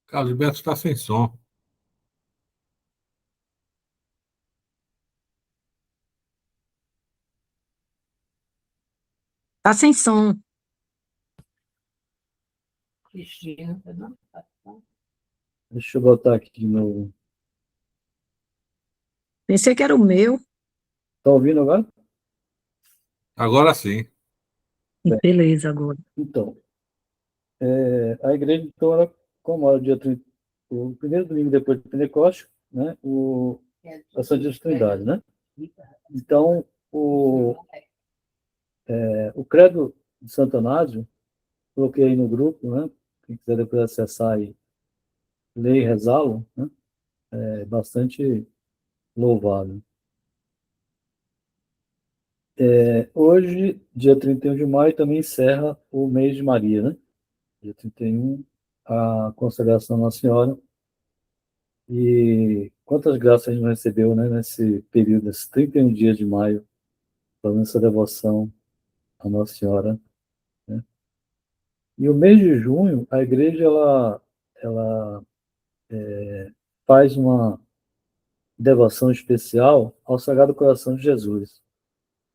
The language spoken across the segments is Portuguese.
Carlos Alberto está sem som. Tá sem som. Cristina, não? Deixa eu botar aqui de novo. Pensei que era o meu. Tá ouvindo agora? Agora sim. Bem, Beleza, agora. então, a igreja, então, ela comemora o dia 30, o primeiro domingo depois do Pentecostes, né? A Santíssima Trindade, né? Então, o credo de Santo Anásio, coloquei aí no grupo, né? Quem quiser depois acessar e ler e rezá-lo, né? É bastante louvável. Hoje, dia 31 de maio, também encerra o mês de Maria, né? Dia 31, a consagração Nossa Senhora. E quantas graças a gente não recebeu, né, nesse período, nesses 31 dias de maio, fazendo essa devoção à Nossa Senhora, né? E o mês de junho, a igreja, ela faz uma devoção especial ao Sagrado Coração de Jesus.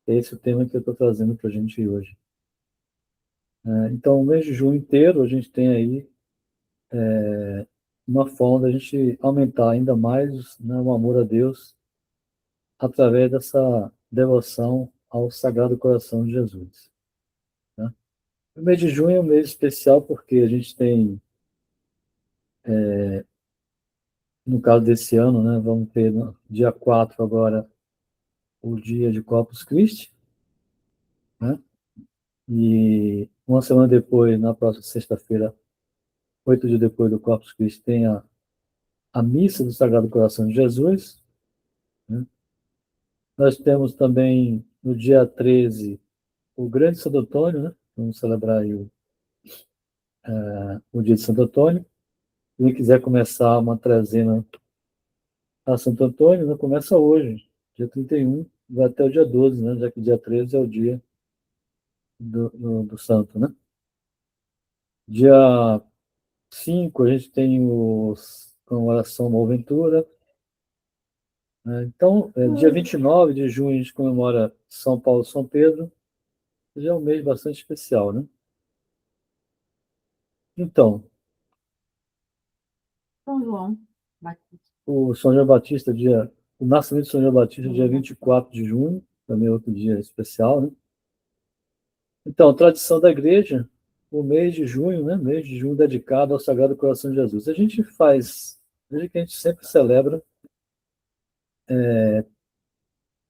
É esse o tema que eu estou trazendo para a gente hoje. Então, o mês de junho inteiro, a gente tem aí uma forma da gente aumentar ainda mais, né, o amor a Deus através dessa devoção ao Sagrado Coração de Jesus, né? O mês de junho é um mês especial porque a gente tem, no caso desse ano, né, vamos ter no dia 4 agora o dia de Corpus Christi, né? E uma semana depois, na próxima sexta-feira, 8 dias depois do Corpus Christi, tem a missa do Sagrado Coração de Jesus, né? Nós temos também, no dia 13, o Grande Santo Antônio, né? Vamos celebrar aí o dia de Santo Antônio. Quem quiser começar uma trezena a Santo Antônio, né? Começa hoje, dia 31, vai até o dia 12, né? Já que o dia 13 é o dia do santo, né? Dia 5 a gente tem a oração Boa Ventura, né? Então, dia 29 de junho a gente comemora São Paulo e São Pedro, já é um mês bastante especial, né? Então, São João. o São João Batista, o nascimento de São João Batista, dia 24 de junho, também é outro dia especial, né? Então, tradição da igreja, o mês de junho, né? Mês de junho dedicado ao Sagrado Coração de Jesus. A gente faz, desde que a gente sempre celebra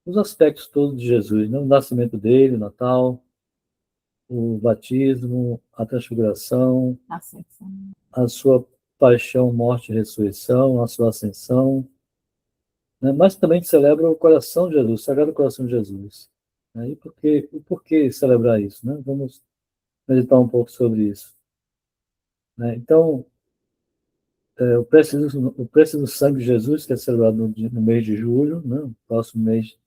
os aspectos todos de Jesus, né? O nascimento dele, o Natal, o batismo, a transfiguração, Ascensão. a sua paixão, morte e ressurreição, a sua ascensão, né? Mas também celebra o coração de Jesus, o Sagrado Coração de Jesus. Né? Por que celebrar isso? Né? Vamos meditar um pouco sobre isso. Né? Então, o preço do sangue de Jesus, que é celebrado no mês de julho, né? O próximo mês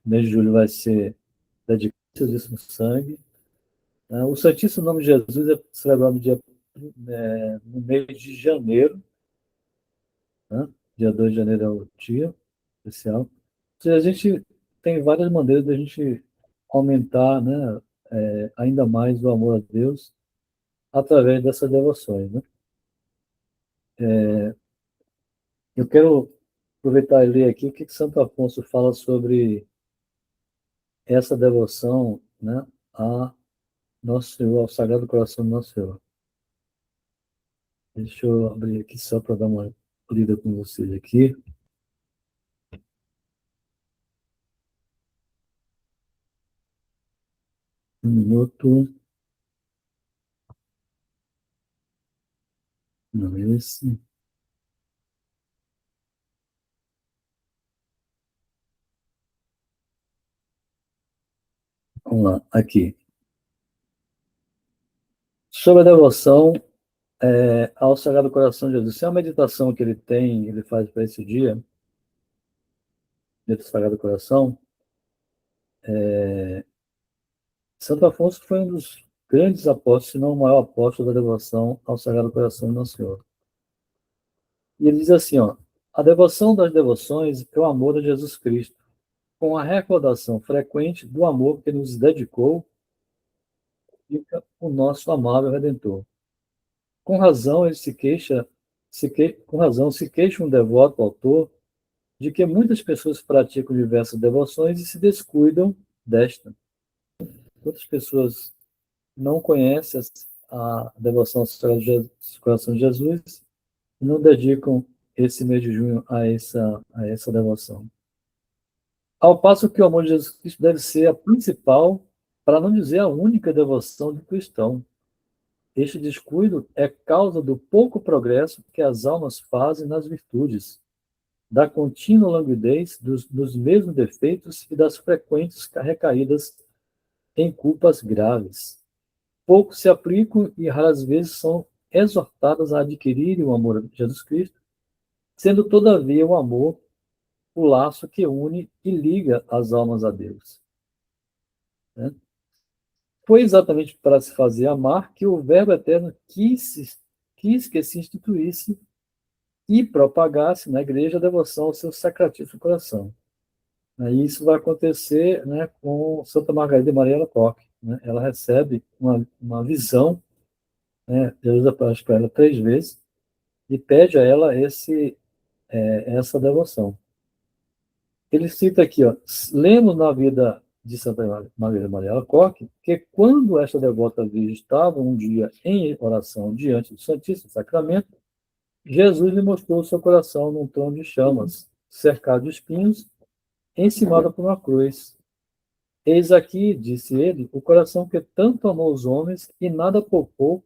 de julho vai ser dedicado ao Santíssimo Sangue. Né? O Santíssimo Nome de Jesus é celebrado no mês de janeiro, né? Dia 2 de janeiro é o dia especial. Ou seja, a gente tem várias maneiras de a gente aumentar, né, ainda mais o amor a Deus através dessas devoções, né? Eu quero aproveitar e ler aqui o que Santo Afonso fala sobre essa devoção, né, a Nosso Senhor, ao Sagrado Coração do Nosso Senhor. Deixa eu abrir aqui só para dar uma lida com vocês aqui. Um minuto. Não, esse. Vamos lá, aqui. Sobre a devoção ao Sagrado Coração de Jesus. Isso é uma meditação que ele faz para esse dia, dia do Sagrado Coração. Santo Afonso foi um dos grandes apóstolos, se não o maior apóstolo da devoção ao Sagrado Coração de Nosso Senhor. E ele diz assim, ó, a devoção das devoções é o amor a Jesus Cristo, com a recordação frequente do amor que nos dedicou, fica o nosso amável Redentor. Com razão, ele com razão se queixa um devoto autor de que muitas pessoas praticam diversas devoções e se descuidam desta. Muitas pessoas não conhecem a devoção ao Sagrado Coração de Jesus e não dedicam esse mês de junho a essa devoção. Ao passo que o amor de Jesus Cristo deve ser a principal, para não dizer a única devoção do cristão. Este descuido é causa do pouco progresso que as almas fazem nas virtudes, da contínua languidez dos mesmos defeitos e das frequentes recaídas em culpas graves. Poucos se aplicam e raras vezes são exortadas a adquirirem o amor de Jesus Cristo, sendo todavia o amor o laço que une e liga as almas a Deus. Né? Foi exatamente para se fazer amar que o Verbo Eterno quis que se instituísse e propagasse na igreja a devoção ao seu Sacratíssimo Coração. E isso vai acontecer, né, com Santa Margarida Maria Alacoque. Né? Ela recebe uma visão, né, Deus aparece para ela 3 vezes e pede a ela essa devoção. Ele cita aqui, ó, lemos na vida de Santa Margarida Maria Alacoque que quando esta devota virgem estava um dia em oração diante do Santíssimo Sacramento, Jesus lhe mostrou o seu coração num trono de chamas, cercado de espinhos, encimado por uma cruz. Eis aqui, disse ele, o coração que tanto amou os homens e nada poupou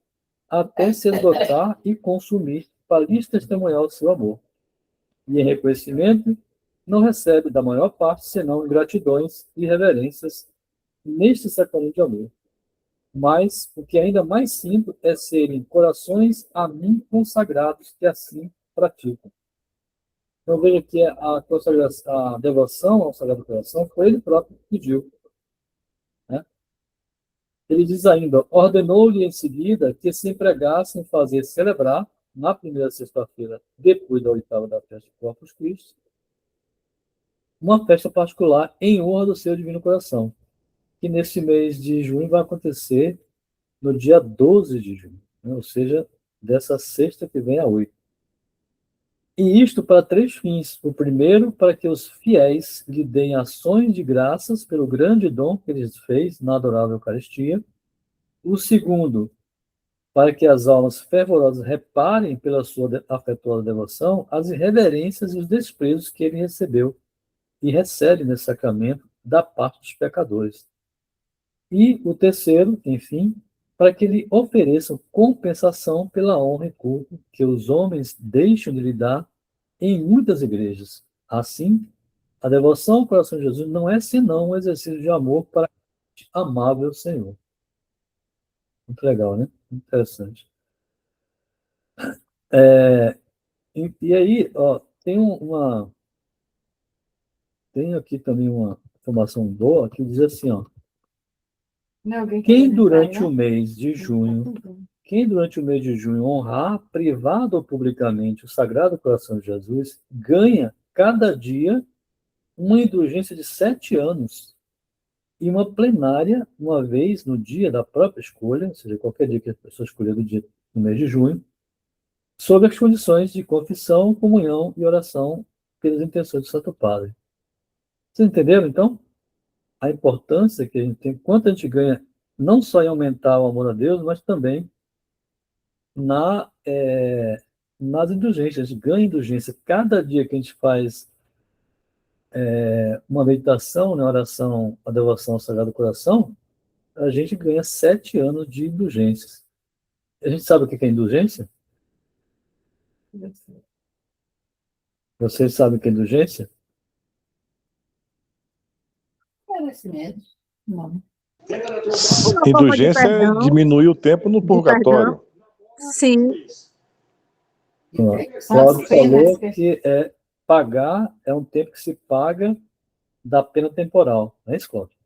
até se esgotar e consumir para lhes testemunhar o seu amor. E em reconhecimento, não recebe da maior parte senão gratidões e reverências neste sacramento de amor. Mas o que ainda mais sinto é serem corações a mim consagrados que assim praticam. Então veja que a devoção ao Sagrado Coração foi ele próprio que pediu. Né? Ele diz ainda, ordenou-lhe em seguida que se empregassem em fazer celebrar, na primeira sexta-feira, depois da oitava da festa de Corpus Christi, uma festa particular em honra do seu Divino Coração, que neste mês de junho vai acontecer no dia 12 de junho, né? Ou seja, dessa sexta que vem a 8. E isto para 3 fins. O primeiro, para que os fiéis lhe deem ações de graças pelo grande dom que lhes fez na adorável Eucaristia. O segundo, para que as almas fervorosas reparem pela sua afetuosa devoção as irreverências e os desprezos que ele recebeu e recebe nesse sacramento da parte dos pecadores. E o terceiro, enfim, para que lhe ofereçam compensação pela honra e culto que os homens deixam de lhe dar em muitas igrejas. Assim, a devoção ao coração de Jesus não é senão um exercício de amor para o amável Senhor. Muito legal, né? Muito interessante. E aí, ó, tem aqui também uma informação boa que diz assim, ó, quem durante o mês de junho honrar privado ou publicamente o Sagrado Coração de Jesus, ganha cada dia uma indulgência de 7 anos e uma plenária, uma vez no dia da própria escolha, ou seja, qualquer dia que a pessoa escolher do dia no mês de junho, sob as condições de confissão, comunhão e oração pelas intenções do Santo Padre. Vocês entenderam, então? A importância que a gente tem, quanto a gente ganha, não só em aumentar o amor a Deus, mas também nas indulgências. A gente ganha indulgência. Cada dia que a gente faz uma meditação, né, oração, a devoção ao Sagrado Coração, a gente ganha 7 anos de indulgências. A gente sabe o que é indulgência? Vocês sabem o que é indulgência? Não. Indulgência é diminuir o tempo no purgatório. Sim. Cláudio falou que pagar é um tempo que se paga da pena temporal. Não é isso, Cláudio?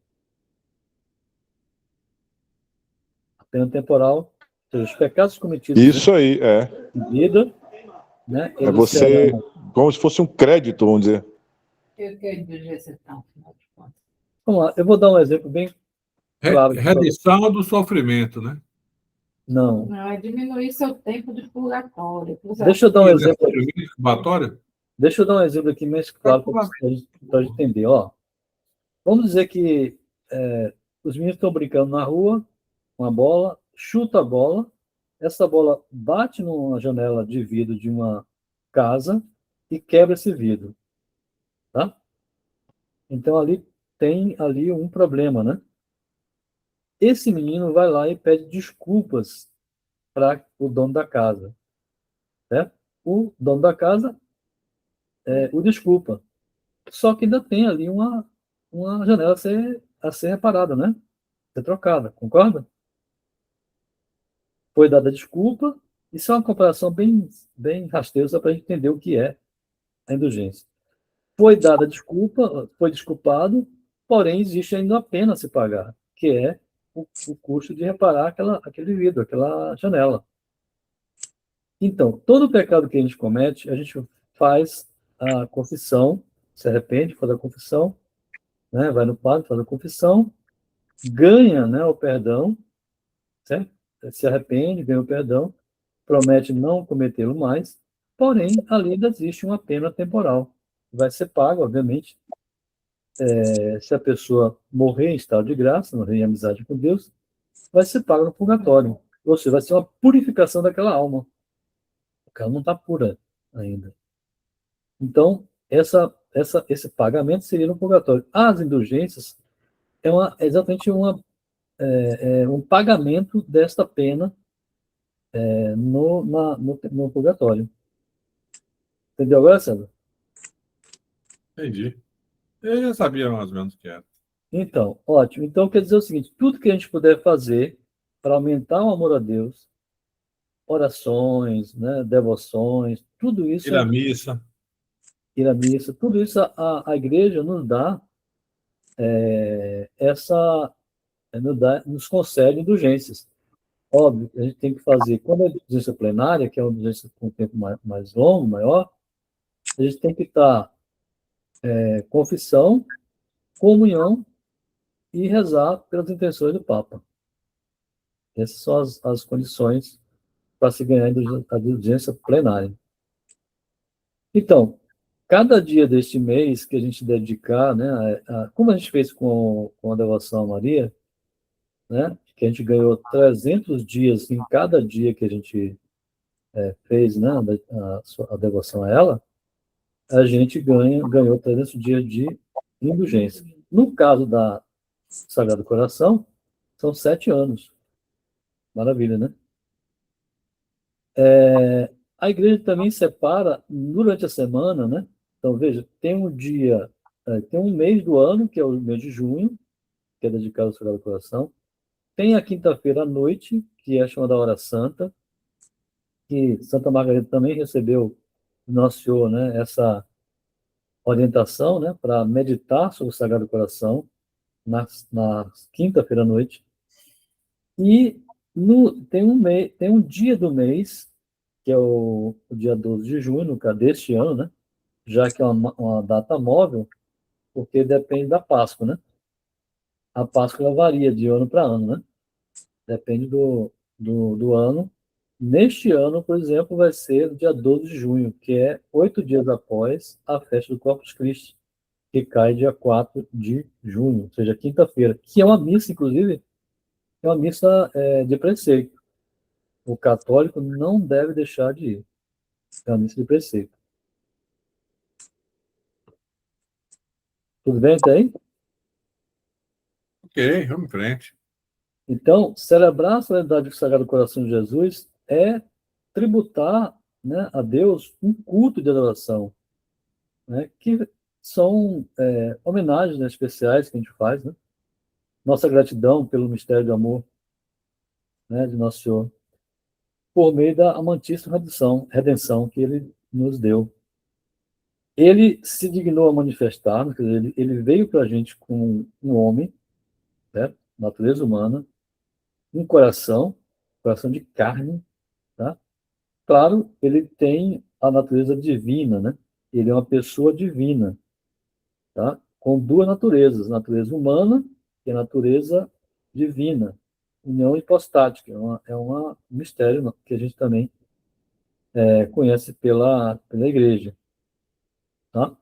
A pena temporal, ou seja, os pecados cometidos Isso aí, em vida, né? É Eles você, serão... como se fosse um crédito, vamos dizer. Eu quero indulgência, então, afinal de contas. Vamos lá, eu vou dar um exemplo bem claro. Redenção do sofrimento, né? Não. Não, é diminuir seu tempo de purgatório. Deixa eu dar um E exemplo. sofrimento expiatório? Deixa eu dar um exemplo aqui mais claro para a gente entender. Ó, vamos dizer que os meninos estão brincando na rua, com a bola, chuta a bola, essa bola bate numa janela de vidro de uma casa e quebra esse vidro, tá? Então ali tem ali um problema, né? Esse menino vai lá e pede desculpas para o dono da casa, né? O dono da casa o desculpa. Só que ainda tem ali uma janela a ser reparada, né? A ser trocada, concorda? Foi dada desculpa. Isso é uma comparação bem rasteira, só para a gente entender o que é a indulgência. Foi dada desculpa, foi desculpado, porém existe ainda a pena a se pagar, que é o custo de reparar aquele vidro, aquela janela. Então, todo pecado que a gente comete, a gente faz a confissão, se arrepende, faz a confissão, né? Vai no padre, faz a confissão, ganha, né, o perdão, certo? Se arrepende, ganha o perdão, promete não cometê-lo mais, porém, ali ainda existe uma pena temporal. Vai ser paga, obviamente, se a pessoa morrer em estado de graça, morrer em amizade com Deus, vai ser paga no purgatório. Ou seja, vai ser uma purificação daquela alma. Porque ela não está pura ainda. Então, esse pagamento seria no purgatório. As indulgências é exatamente um pagamento desta pena no purgatório. Entendeu agora, Sandra? Entendi. Eu já sabia mais ou menos o que era. Então, ótimo. Então, quer dizer o seguinte, tudo que a gente puder fazer para aumentar o amor a Deus, orações, né, devoções, tudo isso, Ir à missa. ir à missa, tudo isso a igreja nos dá nos concede indulgências. Óbvio, a gente tem que fazer, quando é indulgência plenária, que é uma indulgência com um tempo mais longo, maior, a gente tem que estar confissão, comunhão e rezar pelas intenções do Papa. Essas são as condições para se ganhar a indulgência plenária. Então, cada dia deste mês que a gente dedicar, né, como a gente fez com a devoção a Maria, né, que a gente ganhou 300 dias em cada dia que a gente fez, né, a devoção a ela, a gente ganhou 300 dias de indulgência. No caso da Sagrado Coração, são 7 anos. Maravilha, né? A igreja também separa durante a semana, né? Então, veja, tem um dia, tem um mês do ano, que é o mês de junho, que é dedicado ao Sagrado Coração. Tem a quinta-feira à noite, que é chamada Hora Santa, que Santa Margarida também recebeu do Nosso Senhor, né, essa orientação, né, para meditar sobre o Sagrado Coração na quinta-feira à noite. E tem um dia do mês, que é o dia 12 de junho, no caso deste ano, né, já que é uma data móvel, porque depende da Páscoa, né? A Páscoa ela varia de ano para ano, né? Depende do ano. Neste ano, por exemplo, vai ser o dia 12 de junho, que é 8 dias após a festa do Corpus Christi, que cai dia 4 de junho, ou seja, quinta-feira, que é uma missa, inclusive, é uma missa de preceito. O católico não deve deixar de ir. É uma missa de preceito. Tudo bem até aí? Ok, vamos em frente. Então, celebrar a solenidade do Sagrado Coração de Jesus é tributar, né, a Deus um culto de adoração, né, que são homenagens, né, especiais que a gente faz, né? Nossa gratidão pelo mistério de amor, né, de Nosso Senhor, por meio da amantíssima redenção que Ele nos deu. Ele se dignou a manifestar, quer dizer, ele veio para a gente como um homem, né, natureza humana, um coração de carne, tá? Claro, ele tem a natureza divina, né? Ele é uma pessoa divina, tá? Com duas naturezas, natureza humana e a natureza divina, união hipostática, é um mistério que a gente também conhece pela igreja, tá?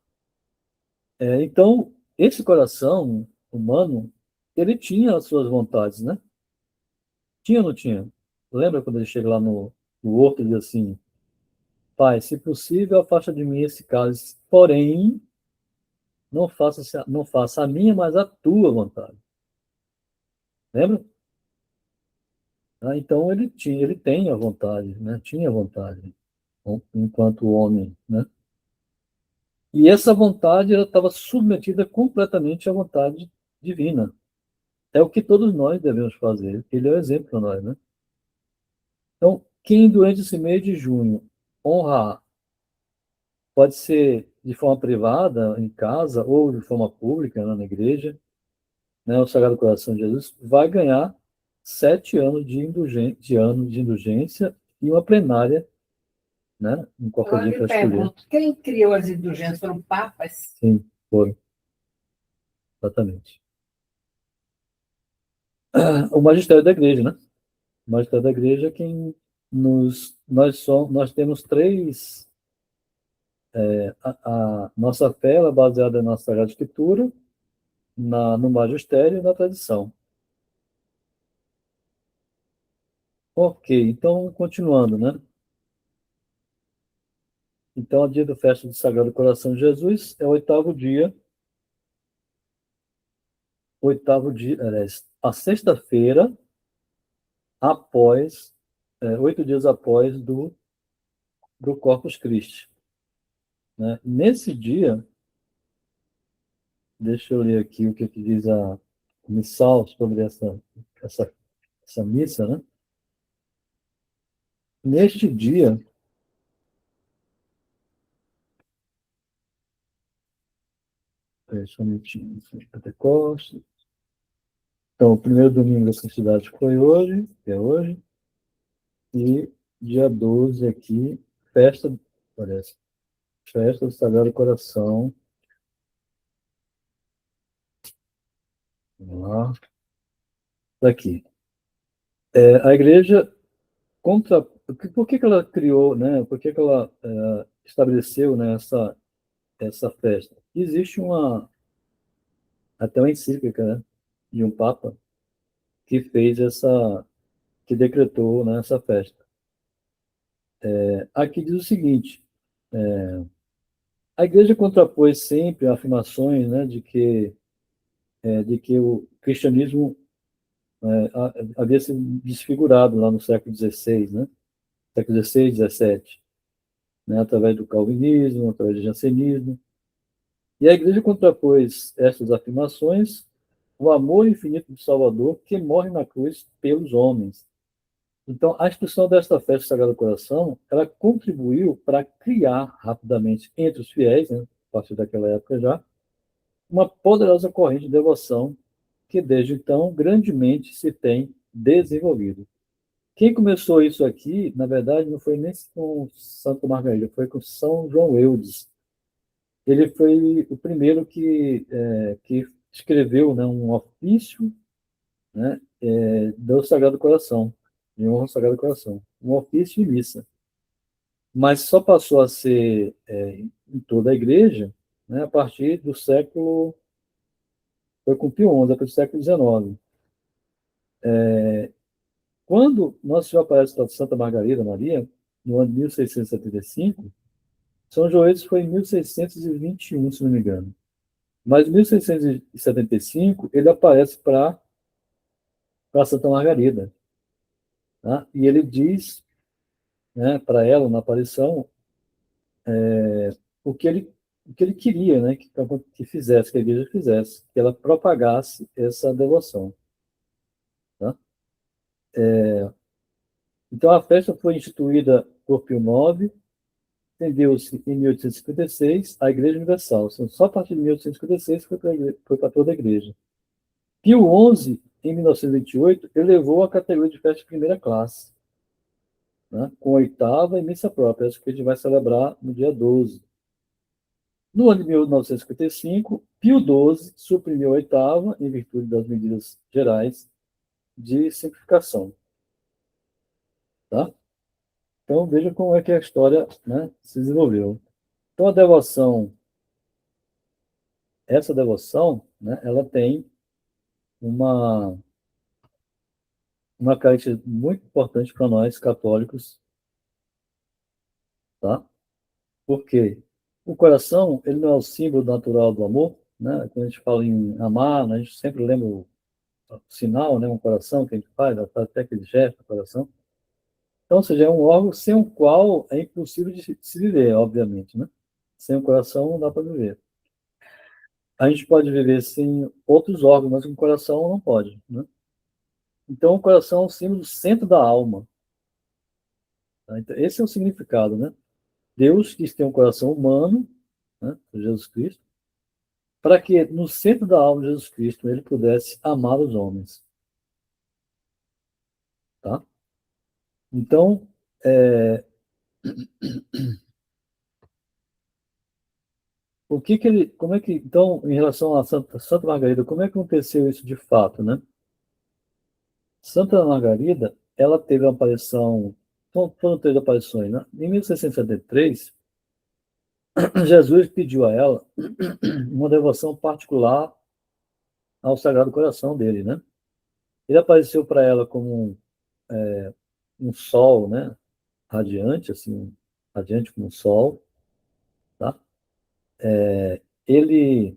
Então, esse coração humano, ele tinha as suas vontades, né? Tinha ou não tinha? Lembra quando ele chega lá no horto e diz assim, Pai, se possível, afasta de mim esse cálice, porém, não faça a minha, mas a tua vontade. Lembra? Então, ele tem a vontade, né? Tinha vontade, enquanto homem, né? E essa vontade, ela estava submetida completamente à vontade divina. É o que todos nós devemos fazer. Ele é o exemplo para nós, né? Então, quem durante esse mês de junho honrar, pode ser de forma privada, em casa, ou de forma pública, né, na igreja, né, o Sagrado Coração de Jesus, vai ganhar 7 anos de indulgência e uma plenária, né, em qualquer Agora dia eu para lhe escolher. pergunto, quem criou as indulgências foram papas? Sim, foi, exatamente. O magistério da igreja, né? O magistério da igreja é quem nós temos três. A nossa fé ela é baseada na Sagrada Escritura, no magistério e na tradição. Ok, então, continuando, né? Então, o dia da festa do Sagrado Coração de Jesus é o aliás, a sexta-feira após, 8 dias após do Corpus Christi, né? Nesse dia, deixa eu ler aqui o que diz a missal sobre essa, essa missa, né? Neste dia, só um minutinho, Pentecostes. Então, o primeiro domingo da santidade foi hoje, que é hoje, e dia 12 aqui, parece, festa do Sagrado Coração. Vamos lá. Daqui. A igreja, por que ela criou, né? Por que ela estabeleceu, né, essa festa? Existe até uma encíclica, né, de um papa que que decretou, né, essa festa. Aqui diz o seguinte: a igreja contrapôs sempre afirmações, né, de que o cristianismo havia sido desfigurado lá no século XVI, né? Século XVI, XVII, né? Através do calvinismo, através do jansenismo. E a igreja contrapôs essas afirmações o amor infinito do Salvador que morre na cruz pelos homens. Então, a instituição desta festa do Sagrado Coração, ela contribuiu para criar rapidamente entre os fiéis, né, a partir daquela época já, uma poderosa corrente de devoção que desde então grandemente se tem desenvolvido. Quem começou isso aqui, na verdade, não foi nem com Santa Margarida, foi com São João Eudes. Ele foi o primeiro que escreveu, né, um ofício, né, do Sagrado Coração, de honra ao Sagrado Coração, um ofício e missa. Mas só passou a ser em toda a igreja, né, a partir do século, foi com Pio XI, até o século XIX. Quando Nossa Senhora aparece para Santa Margarida Maria, no ano de 1675, São João foi em 1621, se não me engano. Mas em 1675, ele aparece para Santa Margarida. Tá? E ele diz, né, para ela, na aparição, o que ele queria, né, que fizesse, que a igreja fizesse, que ela propagasse essa devoção. Tá? Então, a festa foi instituída por Pio IX, estendeu-se em 1856 a Igreja Universal. Só a partir de 1856 foi para toda a igreja. Pio XI, em 1928, elevou a categoria de festa de primeira classe. né, com oitava e missa própria, essa que a gente vai celebrar no dia 12. No ano de 1955, Pio XII suprimiu a oitava em virtude das medidas gerais de simplificação. Tá? Então, veja como é que a história, né, se desenvolveu. Então, essa devoção, né, ela tem uma característica muito importante para nós católicos, tá? Porque o coração, ele não é o símbolo natural do amor, né? Quando a gente fala em amar, né, a gente sempre lembra o sinal, né, um coração que a gente faz, até aquele gesto do coração. Então, ou seja, é um órgão sem o qual é impossível de se viver, obviamente, né? Sem o coração não dá para viver. A gente pode viver sem outros órgãos, mas com o coração não pode, né? Então, o coração é o símbolo do centro da alma. Tá? Então, esse é o significado, né? Deus quis ter um coração humano, né? Jesus Cristo, para que no centro da alma de Jesus Cristo ele pudesse amar os homens. Tá? Então, como é que, então, em relação a Santa Margarida, como é que aconteceu isso de fato, né? Santa Margarida, ela teve uma aparição, foram 3 aparições, né? Em 1673, Jesus pediu a ela uma devoção particular ao Sagrado Coração dele, né? Ele apareceu para ela como um sol, né? Radiante, assim, radiante como um sol, tá? Ele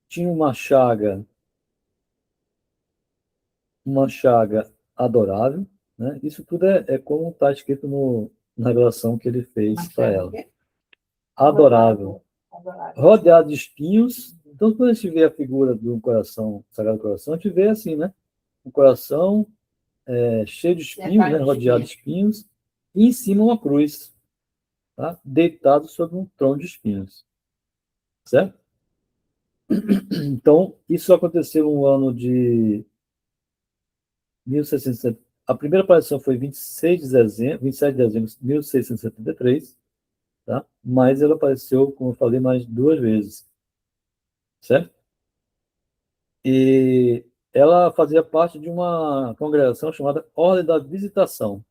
tinha uma chaga adorável, né? Isso tudo é como está escrito na revelação que ele fez para ela. Adorável. Rodeado de espinhos. Então, quando a gente vê a figura de um coração, Sagrado Coração, a gente vê assim, né? Um coração cheio de espinhos, né? Rodeado de espinhos, e em cima uma cruz, tá? Deitado sobre um trono de espinhos. Certo? Então, isso aconteceu no ano de 1670. A primeira aparição foi 27 de dezembro de 1673, tá? Mas ela apareceu, como eu falei, mais 2 vezes, certo? E ela fazia parte de uma congregação chamada Ordem da Visitação.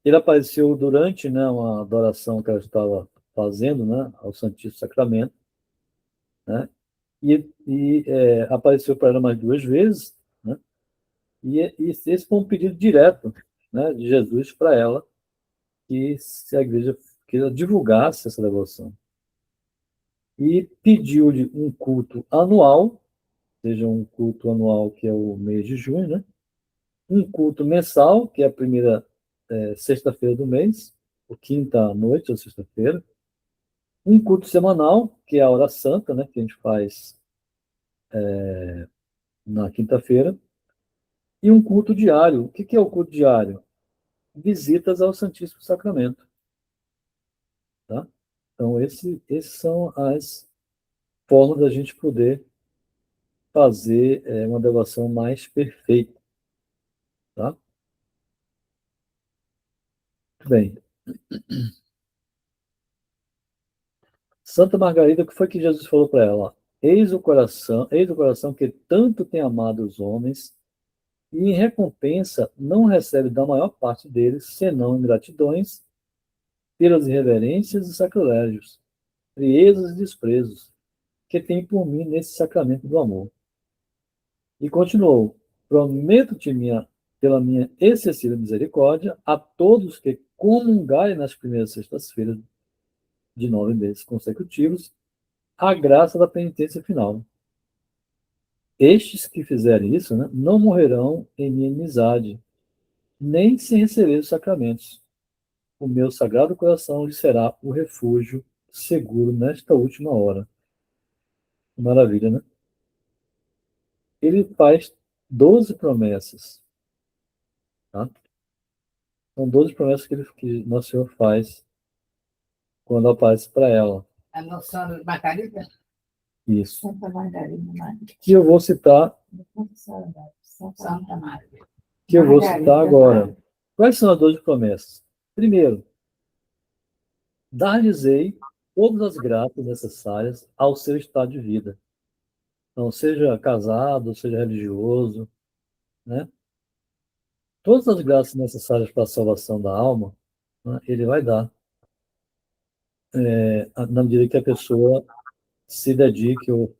Ele apareceu durante, né, uma adoração que ela estava fazendo, né, ao Santíssimo Sacramento, né? Apareceu para ela mais 2 vezes, né? E esse foi um pedido direto, né, de Jesus para ela, que se a igreja que ela divulgasse essa devoção. E pediu-lhe um culto anual, seja um culto anual que é o mês de junho, né? Um culto mensal, que é a primeira sexta-feira do mês, ou quinta à noite ou sexta-feira. Um culto semanal, que é a hora santa, né? Que a gente faz na quinta-feira. E um culto diário. O que é o culto diário? Visitas ao Santíssimo Sacramento. Tá? Então, esses são as formas da gente poder fazer uma devoção mais perfeita. Tá? Muito bem. Santa Margarida, o que foi que Jesus falou para ela? Eis o coração que tanto tem amado os homens, e em recompensa não recebe da maior parte deles, senão ingratidões, pelas irreverências e sacrilégios, friezas e desprezos, que tem por mim nesse sacramento do amor. E continuou: prometo-te pela minha excessiva misericórdia a todos que comungarem nas primeiras sextas-feiras de 9 meses consecutivos a graça da penitência final. Estes que fizerem isso, né, não morrerão em minha inimizade, nem sem receber os sacramentos. O meu sagrado coração lhe será o refúgio seguro nesta última hora. Maravilha, né? Ele faz 12 promessas. Tá? São 12 promessas que Nosso Senhor faz quando aparece para ela. A noção de Margarida? Isso. Santa Margarida. Que eu vou citar Santa Margarida. que eu vou citar agora. Quais são as 12 promessas? Primeiro, dar-lhes-ei todas as graças necessárias ao seu estado de vida. Então, seja casado, seja religioso, né? Todas as graças necessárias para a salvação da alma, né, ele vai dar, na medida que a pessoa se dedique ou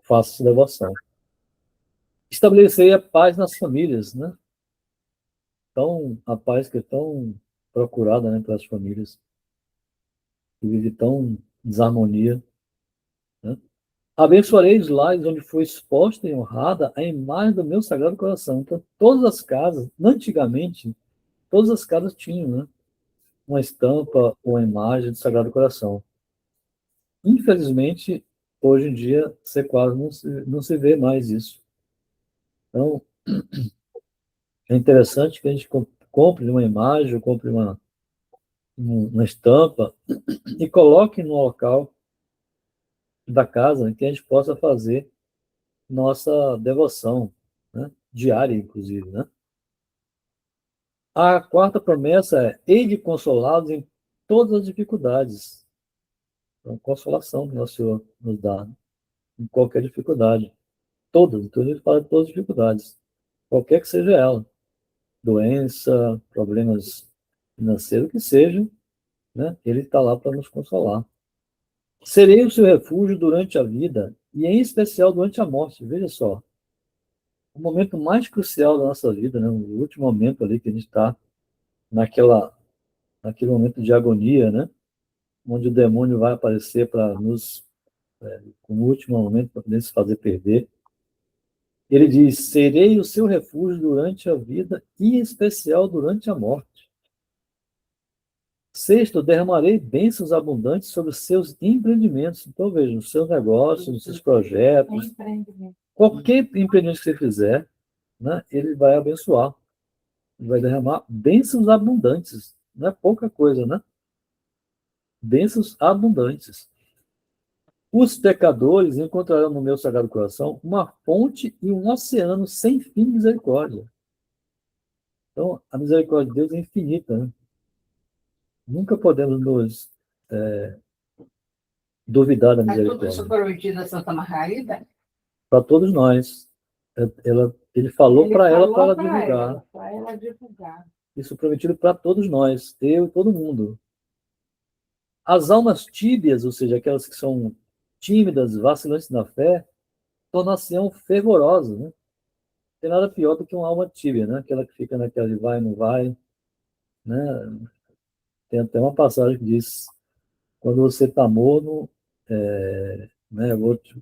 faça essa devoção. Estabelecer a paz nas famílias, né? Então, a paz que é tão procurada, né, pelas famílias, que vive tão desarmonia, né? Abençoarei os lares onde foi exposta e honrada a imagem do meu Sagrado Coração. Então, todas as casas, antigamente, todas as casas tinham, né, uma estampa ou uma imagem do Sagrado Coração. Infelizmente, hoje em dia, você quase não se vê mais isso. Então, é interessante que a gente compre uma imagem, ou compre uma estampa e coloque no local da casa em que a gente possa fazer nossa devoção, né, diária, inclusive, né? A quarta promessa é: hei de consolá-los em todas as dificuldades. Então, consolação que nosso Senhor nos dá em qualquer dificuldade. Todas, então ele fala de todas as dificuldades, qualquer que seja ela. Doença, problemas financeiros, que seja, né? Ele está lá para nos consolar. Serei o seu refúgio durante a vida e, em especial, durante a morte. Veja só, o momento mais crucial da nossa vida, né? O último momento ali que a gente está naquele momento de agonia, né? Onde o demônio vai aparecer para nos, como último momento, para nos fazer perder. Ele diz: serei o seu refúgio durante a vida e, em especial, durante a morte. Sexto, derramarei bênçãos abundantes sobre os seus empreendimentos. Então, veja, os seus negócios, os seus projetos, qualquer empreendimento que você fizer, né, ele vai abençoar. Ele vai derramar bênçãos abundantes. Não é pouca coisa, né? Bênçãos abundantes. Os pecadores encontrarão no meu Sagrado Coração uma fonte e um oceano sem fim de misericórdia. Então, a misericórdia de Deus é infinita, né? Nunca podemos nos duvidar da Mas tudo misericórdia. isso prometido a Santa Margarida? Para todos nós. Ele falou para ela divulgar. Para ela divulgar. Isso prometido para todos nós, eu e todo mundo. As almas tíbias, ou seja, aquelas que são tímidas, vacilantes na fé, tornar-se-ão fervorosas, né? Não tem nada pior do que uma alma tíbia, né? Aquela que fica naquela de vai, não vai, né? Tem até uma passagem que diz: quando você está morno, né,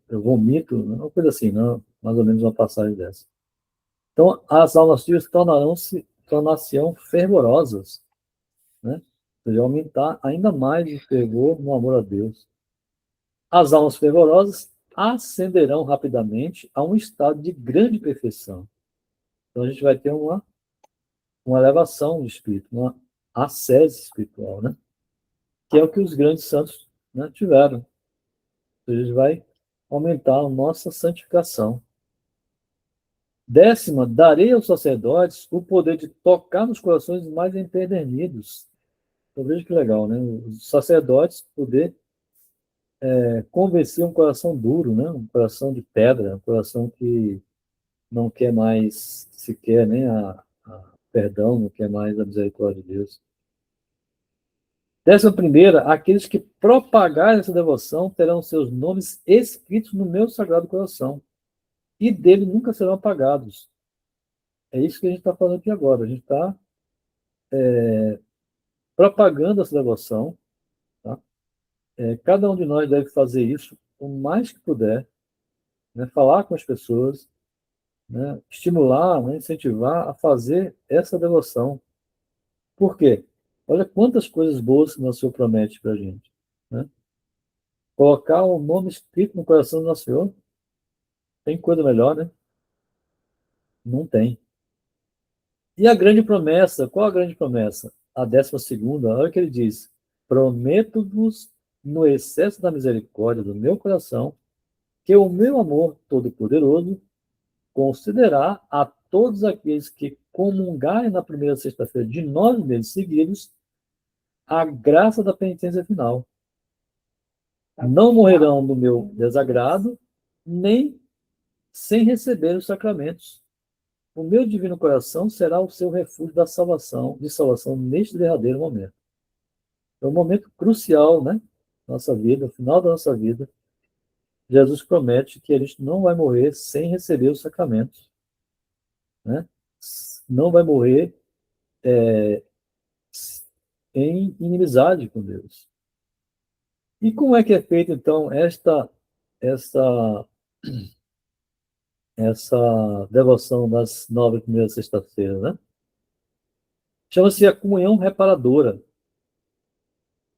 eu vomito, uma coisa assim, não? Mais ou menos uma passagem dessa. Então, as almas tíbias tornar-se-ão fervorosas, né? Ou seja, aumentar ainda mais o fervor no amor a Deus. As almas fervorosas ascenderão rapidamente a um estado de grande perfeição. Então, a gente vai ter uma elevação do espírito, uma ascese espiritual, né? Que é o que os grandes santos, né, tiveram. Então, a gente vai aumentar a nossa santificação. Décima, darei aos sacerdotes o poder de tocar nos corações mais empedernidos. Então, veja que legal, né? Os sacerdotes poder convencer um coração duro, né? Um coração de pedra, um coração que não quer mais sequer nem a perdão, não quer mais a misericórdia de Deus. 11ª, aqueles que propagarem essa devoção terão seus nomes escritos no meu Sagrado Coração e dele nunca serão apagados. É isso que a gente está falando aqui agora. A gente está propagando essa devoção. Tá? Cada um de nós deve fazer isso o mais que puder, né? Falar com as pessoas, né? Estimular, né? Incentivar a fazer essa devoção. Por quê? Olha quantas coisas boas que o Nosso Senhor promete para a gente. Né? Colocar o nome escrito no coração do Nosso Senhor, tem coisa melhor, né? Não tem. E a grande promessa, qual a grande promessa? A 12ª, olha o que ele diz: prometo-vos, no excesso da misericórdia do meu coração, que o meu amor todo-poderoso concederá a todos aqueles que comungarem na primeira sexta-feira de 9 meses seguidos a graça da penitência final. Não morrerão no meu desagrado, nem sem receber os sacramentos. O meu divino coração será o seu refúgio de salvação neste derradeiro momento. É um momento crucial, né? Nossa vida, o final da nossa vida. Jesus promete que a gente não vai morrer sem receber os sacramentos, né? Não vai morrer em inimizade com Deus. E como é que é feita, então, essa devoção das 9 primeiras sextas-feiras, né? Chama-se a comunhão reparadora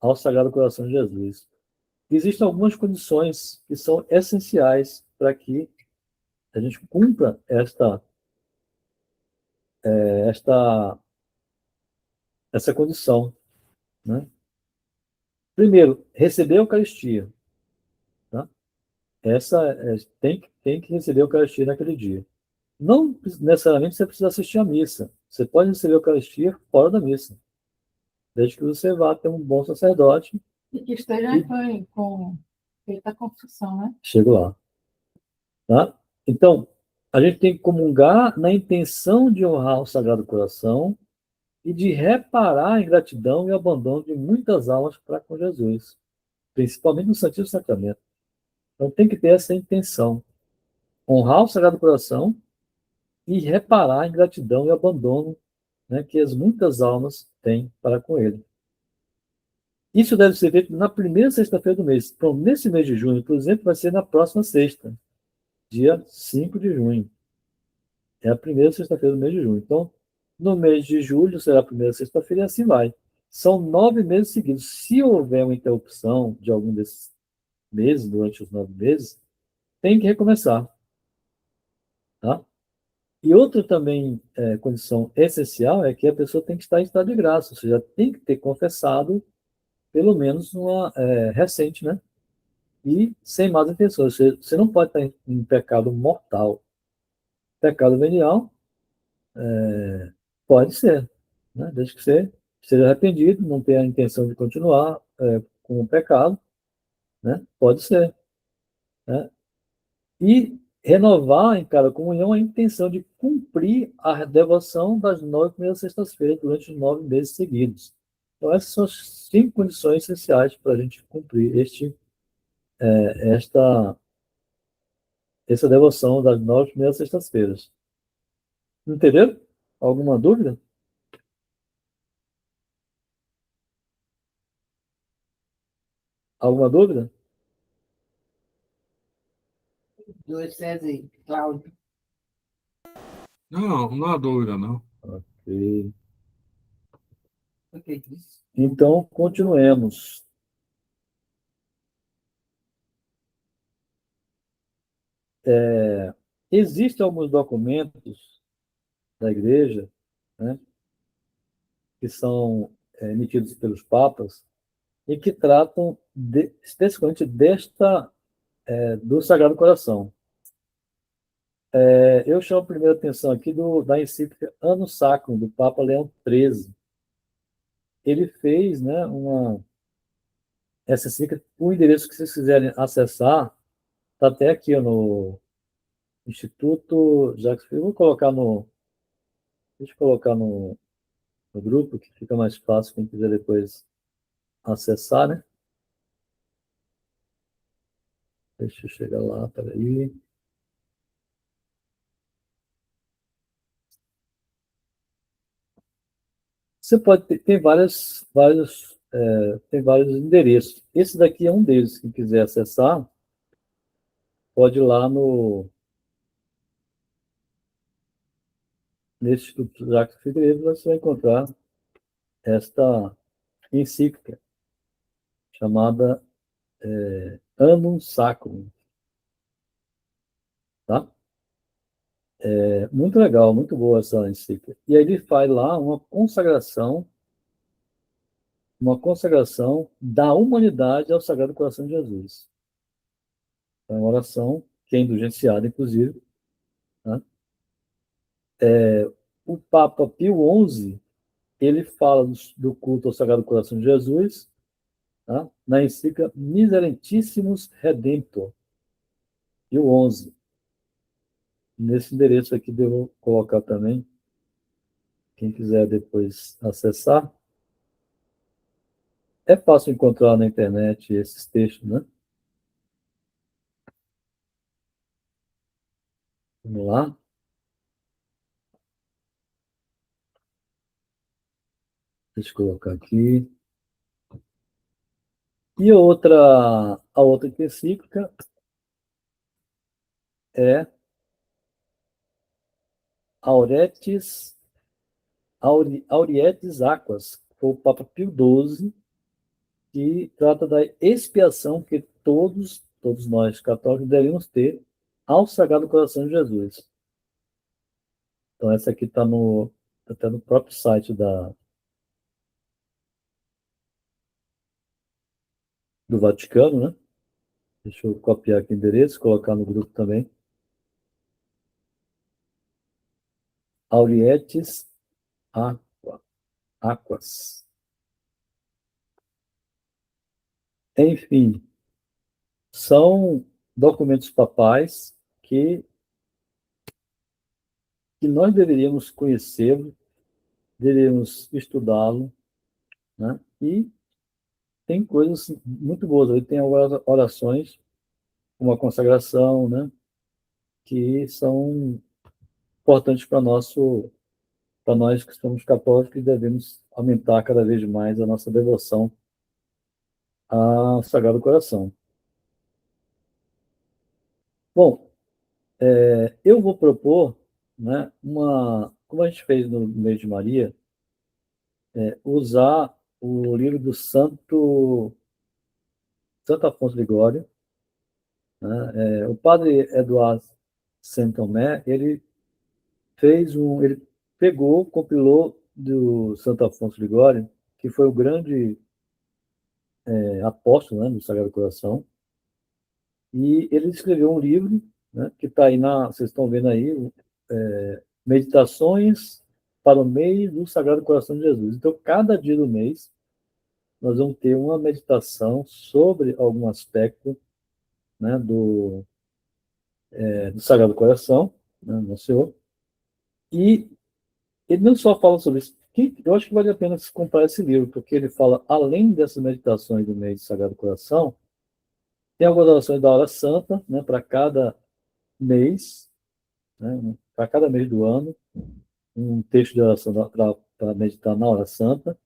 ao Sagrado Coração de Jesus. Existem algumas condições que são essenciais para que a gente cumpra essa condição, né? Primeiro, receber a Eucaristia, tá? Tem que receber a Eucaristia naquele dia. Não necessariamente você precisa assistir à missa. Você pode receber a Eucaristia fora da missa, desde que você vá ter um bom sacerdote. E que esteja com feita a confissão, né? Chego lá. Tá? Então, a gente tem que comungar na intenção de honrar o Sagrado Coração e de reparar a ingratidão e o abandono de muitas almas para com Jesus, principalmente no Santíssimo Sacramento. Então, tem que ter essa intenção. Honrar o Sagrado Coração e reparar a ingratidão e o abandono, né, que as muitas almas têm para com ele. Isso deve ser feito na primeira sexta-feira do mês. Então, nesse mês de junho, por exemplo, vai ser na próxima sexta, dia 5 de junho. É a primeira sexta-feira do mês de junho. Então, no mês de julho será a primeira sexta-feira e assim vai. São 9 meses seguidos. Se houver uma interrupção de algum desses meses, durante os 9 meses, tem que recomeçar. Tá? E outra também condição essencial é que a pessoa tem que estar em estado de graça, ou seja, tem que ter confessado pelo menos uma recente, né? E sem más intenções. Você não pode estar em pecado mortal. Pecado venial pode ser, né? Desde que você seja arrependido, não tenha a intenção de continuar com o pecado, né? Pode ser, né? E renovar em cada comunhão a intenção de cumprir a devoção das 9 primeiras sextas-feiras durante os 9 meses seguidos. Então, essas são as 5 condições essenciais para a gente cumprir essa devoção das 9 primeiras sextas-feiras. Entenderam? Alguma dúvida? Alguma dúvida? Do César e Cláudio. Não, não há dúvida, não. Ok. O que disse? Então, continuemos. Existem alguns documentos da Igreja, né, que são emitidos pelos papas e que tratam especificamente do Sagrado Coração. Eu chamo a primeira atenção aqui da encíclica Annus Sacrum, do Papa Leão XIII. Ele fez, né, essa encíclica, o endereço que vocês quiserem acessar, está até aqui no Instituto Jacques Fiel. Deixa eu colocar no grupo, que fica mais fácil quem quiser depois acessar, né? Deixa eu chegar lá, peraí. Você pode ter, tem vários endereços. Esse daqui é um deles. Quem quiser acessar, pode ir lá nesse Instituto Jacques Figueiredo, você vai encontrar esta encíclica chamada Annum Sacrum. Tá? Muito legal, muito boa essa encíclica. E aí ele faz lá uma consagração da humanidade ao Sagrado Coração de Jesus. É uma oração que é indulgenciada, inclusive, né? O Papa Pio XI, ele fala do culto ao Sagrado Coração de Jesus, tá? Na encíclica Miserentissimus Redemptor, Pio XI. Nesse endereço aqui devo colocar também, quem quiser depois acessar. É fácil encontrar na internet esses textos, né? Vamos lá. Deixa eu colocar aqui. E a outra encíclica é Aurietis Aquas, que foi o Papa Pio XII, que trata da expiação que todos nós católicos devemos ter ao Sagrado Coração de Jesus. Então, essa aqui está até no próprio site do Vaticano, né? Deixa eu copiar aqui o endereço, colocar no grupo também. Aurietis Aquas. Enfim, são documentos papais que nós deveríamos conhecê-lo, deveríamos estudá-lo, né? E tem coisas muito boas. Aí tem orações, uma consagração, né? Que são importantes para nós que somos católicos e devemos aumentar cada vez mais a nossa devoção ao Sagrado Coração. Bom, eu vou propor, né, como a gente fez no mês de Maria, usar o livro do Santo Afonso Ligório, né? O padre Eduardo Saint-Tomé, ele pegou, compilou do Santo Afonso Ligório, que foi o grande apóstolo, né, do Sagrado Coração, e ele escreveu um livro, né, que está aí vocês estão vendo aí, Meditações para o mês do Sagrado Coração de Jesus. Então, cada dia do mês, nós vamos ter uma meditação sobre algum aspecto, né, do Sagrado Coração, né, do Senhor. E ele não só fala sobre isso. Eu acho que vale a pena se comprar esse livro, porque ele fala, além dessas meditações do mês do Sagrado Coração, tem algumas orações da Hora Santa, né, para cada mês, né, para cada mês do ano, um texto de oração para meditar na Hora Santa,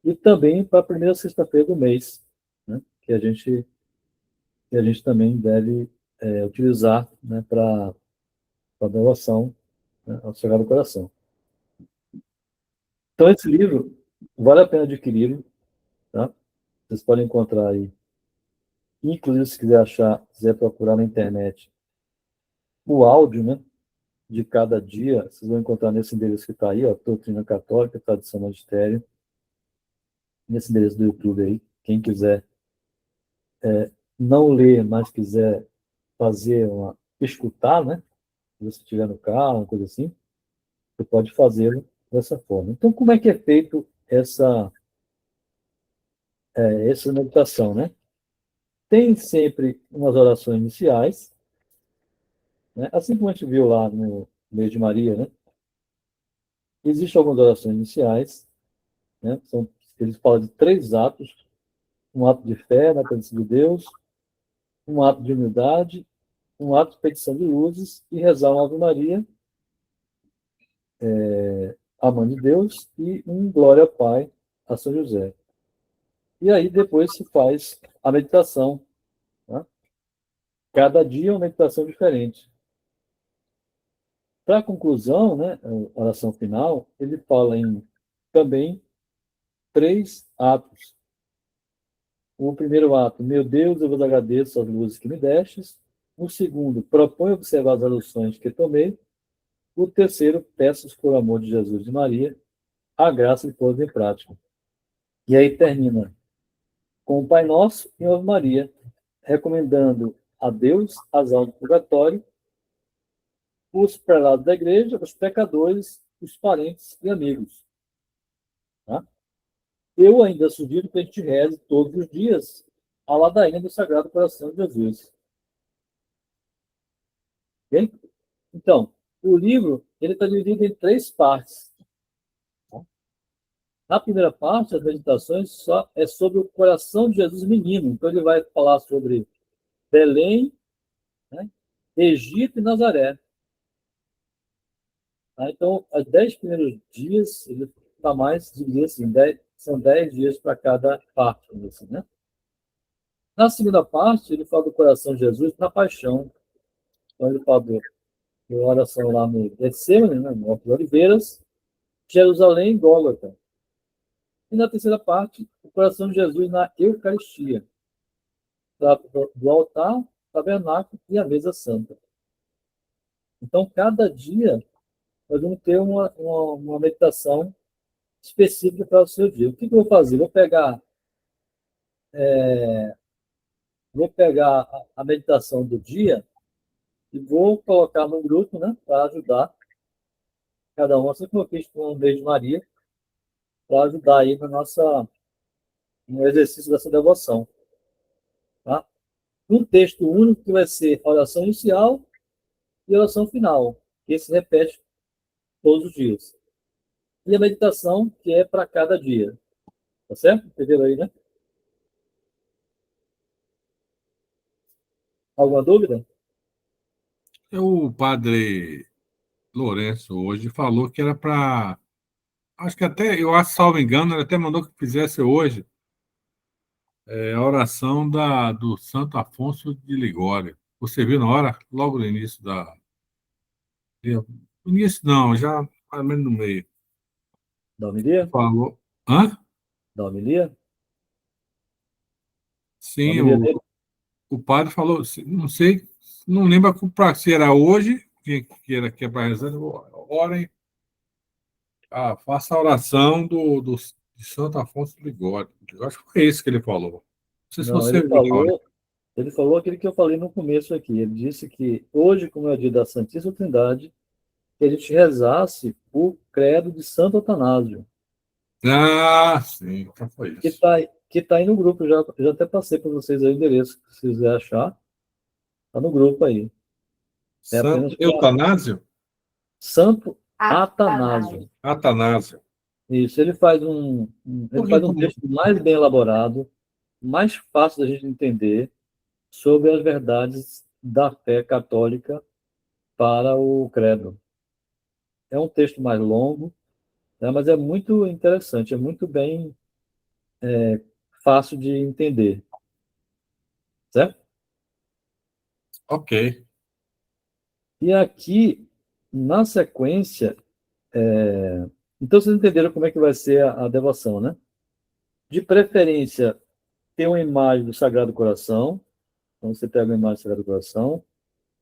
e também para a primeira sexta-feira do mês, né, que a gente também deve utilizar, né, para a devoção, né, ao Sagrado Coração. Então, esse livro vale a pena adquiri-lo, tá? Vocês podem encontrar aí. Inclusive, se quiser procurar na internet o áudio, né, de cada dia, vocês vão encontrar nesse endereço que está aí, ó, Doutrina Católica, Tradição Magistério, nesse endereço do YouTube aí. Quem quiser não ler, mas quiser escutar, né? Se você estiver no carro, uma coisa assim, você pode fazê-lo dessa forma. Então, como é que é feito essa meditação, né? Tem sempre umas orações iniciais, né? Assim como a gente viu lá no mês de Maria, né? Existem algumas orações iniciais, né? Eles falam de 3 atos: um ato de fé na presença de Deus, um ato de humildade, um ato de petição de luzes e rezar uma Ave Maria, a Mãe de Deus, e um Glória ao Pai, a São José. E aí depois se faz a meditação, né? Cada dia é uma meditação diferente. Para a conclusão, né, a oração final, ele fala também 3 atos. O primeiro ato: meu Deus, eu vos agradeço as luzes que me destes. O segundo: proponho observar as lições que tomei. O terceiro: peço por amor de Jesus e Maria a graça de pôr em prática. E aí termina com o Pai Nosso e Ave Maria, recomendando a Deus as almas do purgatório os prelados da igreja, os pecadores, os parentes e amigos. Tá? Eu ainda sugiro que a gente reze todos os dias a ladainha do Sagrado Coração de Jesus. Ok? Então, o livro ele está dividido em 3 partes. Na primeira parte, as meditações só é sobre o coração de Jesus menino. Então, ele vai falar sobre Belém, né, Egito e Nazaré. Tá? Então, os 10 primeiros dias, ele está mais dividido assim, são 10 dias para cada parte. Assim, né? Na segunda parte, ele fala do coração de Jesus na paixão. Então, ele fala da oração lá no Getsemane, né, no Monte de Oliveiras, Jerusalém e Gólgota. E na terceira parte, o coração de Jesus na Eucaristia, do altar, tabernáculo e a mesa santa. Então, cada dia, nós vamos ter uma meditação específica para o seu dia. O que eu vou fazer? Vou pegar a meditação do dia e vou colocar no grupo, né, para ajudar cada um, assim como eu fiz com o mês de Maria, para ajudar aí no exercício dessa devoção. Tá? Um texto único que vai ser a oração inicial e a oração final, que se repete todos os dias. E a meditação, que é para cada dia. Tá certo? Entenderam aí, né? Alguma dúvida? O padre Lourenço hoje falou que era para. Acho que até, eu acho, salvo engano, ele até mandou que fizesse hoje a oração do Santo Afonso de Ligório. Você viu na hora, logo no início da. No início não, já mais ou menos no meio. Da homilia? Falou. Hã? Da homilia? Da Sim, homilia dele? o padre falou, não sei, não lembro se era hoje, que é para rezar, orem, faça a oração de Santo Afonso de Ligório. Eu acho que foi isso que ele falou. Não sei se Não, você viu na hora. ele falou aquilo que eu falei no começo aqui. Ele disse que hoje, como é o dia da Santíssima Trindade, que a gente rezasse o credo de Santo Atanásio, Ah, sim, então foi que isso. está que tá aí no grupo. Já até passei para vocês aí o endereço, se vocês quiserem achar. Está no grupo aí. É Santo apenas para Eutanásio? Santo Atanásio. Atanásio. Atanásio. Isso, ele Por que faz um como- texto mais bem elaborado, mais fácil da gente entender sobre as verdades da fé católica para o credo. É um texto mais longo, né, mas é muito interessante, é muito bem fácil de entender, certo? Ok. E aqui, na sequência, então vocês entenderam como é que vai ser a devoção, né? De preferência, ter uma imagem do Sagrado Coração. Então você pega uma imagem do Sagrado Coração,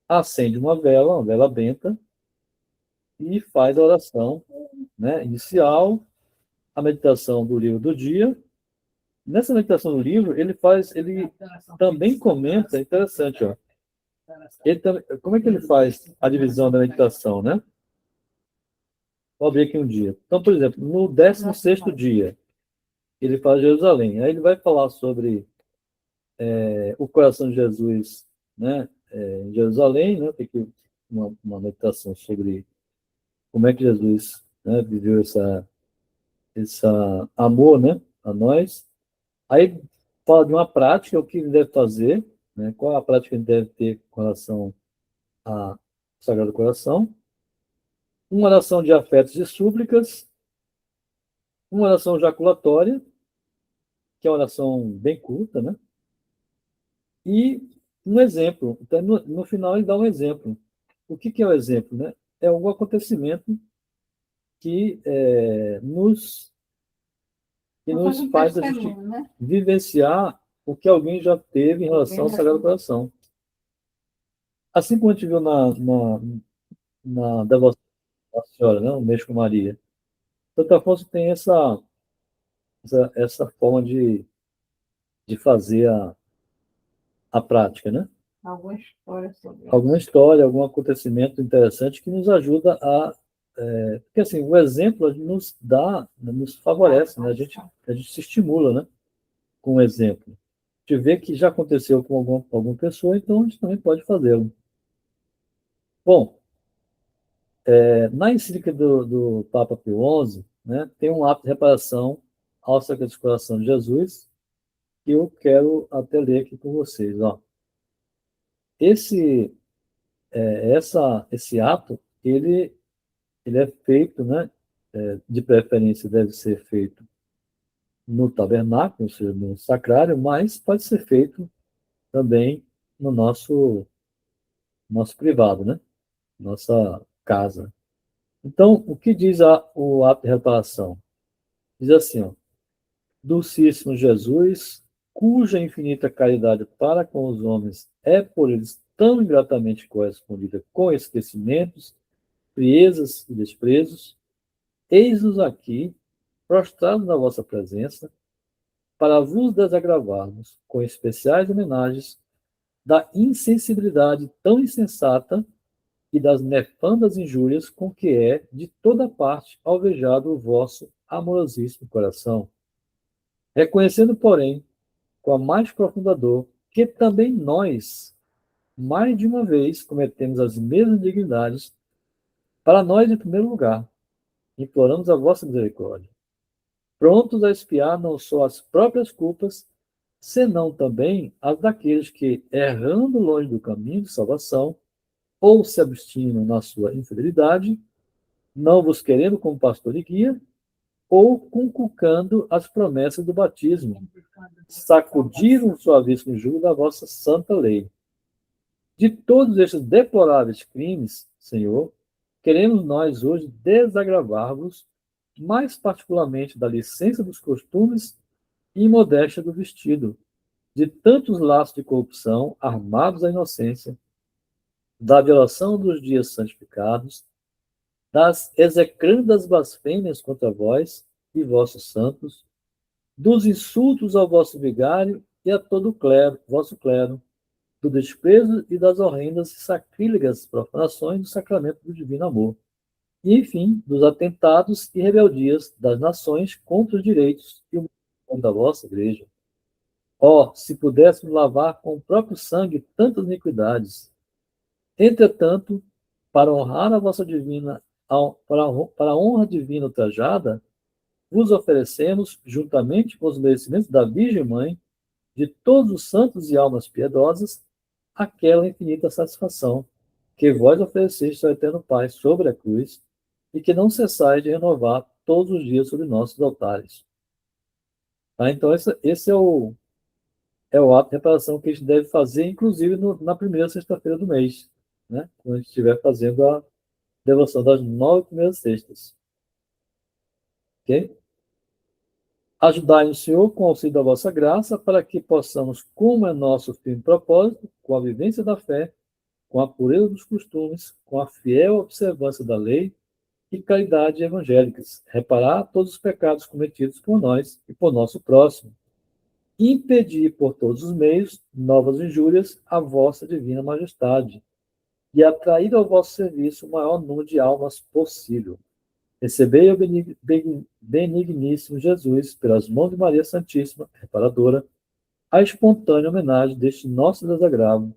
acende uma vela benta, e faz a oração, né, inicial, a meditação do livro do dia. Nessa meditação do livro, ele também comenta, é interessante, ó. Como é que ele faz a divisão da meditação, né? Vou abrir aqui um dia. Então, por exemplo, no 16º dia, ele fala Jerusalém. Aí ele vai falar sobre o coração de Jesus, né, em Jerusalém, né? Tem que uma meditação sobre como é que Jesus, né, viveu essa amor, né, a nós. Aí fala de uma prática, o que ele deve fazer, né, qual a prática que ele deve ter com relação ao Sagrado Coração. Uma oração de afetos e súplicas, uma oração jaculatória, que é uma oração bem curta, né? E um exemplo. Então, no final, ele dá um exemplo. O que é o exemplo, né? É algum acontecimento que, Vou nos fazer um faz a gente testemunho, né? vivenciar o que alguém já teve em relação ao Sagrado Coração. Assim como a gente viu na devoção da Senhora, né? O Mês com Maria. Santo Afonso tem essa forma de fazer a prática, né? Alguma história sobre isso. Alguma história, algum acontecimento interessante que nos ajuda a... porque, assim, o exemplo nos dá, nos favorece, né? A gente se estimula, né? Com o exemplo. De ver que já aconteceu com alguma pessoa, então a gente também pode fazê-lo. Bom, na encíclica do Papa Pio XI, né, tem um ato de reparação ao Sagrado Coração de Jesus, que eu quero até ler aqui com vocês. Ó. Esse, esse ato, ele é feito, né, de preferência deve ser feito no tabernáculo, ou seja, no sacrário, mas pode ser feito também no nosso privado, né? Nossa casa. Então, o que diz o ato de reparação? Diz assim, ó, Dulcíssimo Jesus, cuja infinita caridade para com os homens é por eles tão ingratamente correspondida com esquecimentos, friezas e desprezos, eis-nos aqui, prostrados na vossa presença, para vos desagravarmos com especiais homenagens da insensibilidade tão insensata e das nefandas injúrias com que é, de toda parte, alvejado o vosso amorosíssimo coração. Reconhecendo, porém, com a mais profunda dor, que também nós, mais de uma vez, cometemos as mesmas indignidades, para nós, em primeiro lugar, imploramos a vossa misericórdia, prontos a expiar não só as próprias culpas, senão também as daqueles que, errando longe do caminho de salvação, ou se obstinam na sua infidelidade, não vos querendo como pastor e guia, ou conculcando as promessas do batismo, sacudiram o suavíssimo jugo da vossa santa lei. De todos estes deploráveis crimes, Senhor, queremos nós hoje desagravar-vos, mais particularmente da licença dos costumes e imodéstia do vestido, de tantos laços de corrupção armados à inocência, da violação dos dias santificados, das execrandas blasfêmias contra vós e vossos santos, dos insultos ao vosso vigário e a todo o clero, vosso clero, do desprezo e das horrendas e sacrílegas profanações do sacramento do divino amor, e, enfim, dos atentados e rebeldias das nações contra os direitos e o da vossa igreja. Oh, se pudéssemos lavar com o próprio sangue tantas iniquidades! Entretanto, para honrar a vossa divina, para a honra divina ultrajada, vos oferecemos, juntamente com os merecimentos da Virgem Mãe, de todos os santos e almas piedosas, aquela infinita satisfação que vós ofereceste ao Eterno Pai sobre a cruz e que não cessais de renovar todos os dias sobre nossos altares. Tá? Então, esse é o ato de reparação que a gente deve fazer, inclusive na primeira sexta-feira do mês, né? Quando a gente estiver fazendo a devoção das 9 primeiras sextas. Ok? Ajudai-nos, Senhor, com o auxílio da vossa graça, para que possamos, como é nosso firme propósito, com a vivência da fé, com a pureza dos costumes, com a fiel observância da lei e caridade evangélicas, reparar todos os pecados cometidos por nós e por nosso próximo, e impedir por todos os meios novas injúrias à vossa divina majestade, e atrair ao vosso serviço o maior número de almas possível. Recebei o benigníssimo Jesus, pelas mãos de Maria Santíssima, reparadora, a espontânea homenagem deste nosso desagravo,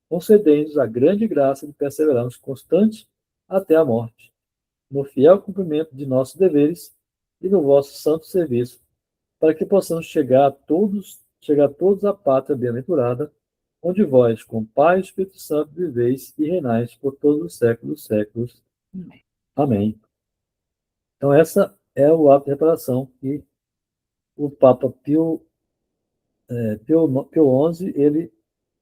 concedendo-nos a grande graça de perseverarmos constantes até a morte, no fiel cumprimento de nossos deveres e no vosso santo serviço, para que possamos chegar todos à pátria bem-aventurada, onde vós, com Pai e Espírito Santo, viveis e reinais por todos os séculos dos séculos. Amém. Então, essa é o ato de reparação que o Papa Pio XI, ele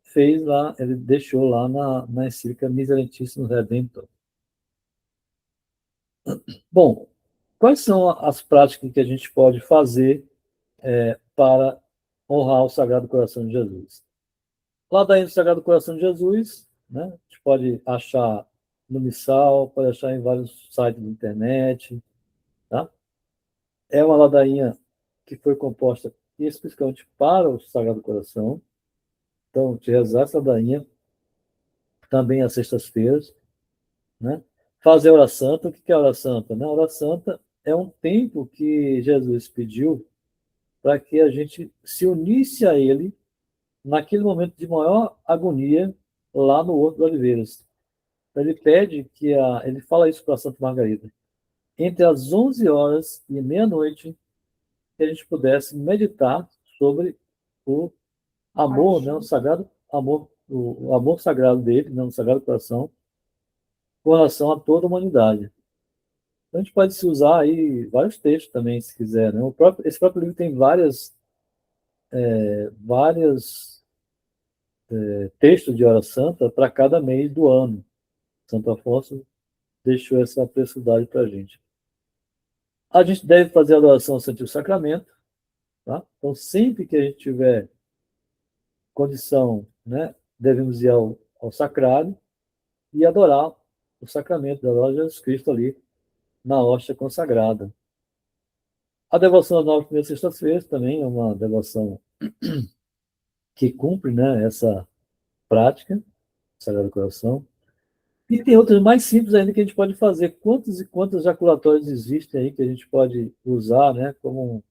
fez lá, ele deixou lá na encíclica Miserentíssimos Redemptor. Bom, quais são as práticas que a gente pode fazer para honrar o Sagrado Coração de Jesus? Ladainha do Sagrado Coração de Jesus, né? A gente pode achar no Missal, pode achar em vários sites da internet, tá? É uma ladainha que foi composta especificamente para o Sagrado Coração. Então, te rezar essa ladainha também às sextas-feiras, né? Fazer a hora santa. O que é a hora santa? Né? A hora santa é um tempo que Jesus pediu para que a gente se unisse a Ele naquele momento de maior agonia lá no Horto de Oliveiras. Ele pede ele fala isso para Santa Margarida, entre as 11 horas e meia-noite, que a gente pudesse meditar sobre o amor, né, o sagrado amor, o amor sagrado dele, né, o Sagrado Coração, com relação a toda a humanidade. Então, a gente pode se usar aí vários textos também, se quiser. Né? Esse próprio livro tem vários textos de hora santa para cada mês do ano. Santo Afonso deixou essa preciosidade para a gente. A gente deve fazer a adoração ao Santíssimo Sacramento. Tá? Então, sempre que a gente tiver condição, né, devemos ir ao sacrário e adorar o sacramento da Lorde Jesus Cristo ali na hóstia consagrada. A devoção às 9 primeiras sextas-feiras também é uma devoção que cumpre, né, essa prática, Sagrado Coração. E tem outras mais simples ainda que a gente pode fazer. Quantas e quantas jaculatórias existem aí que a gente pode usar, né, como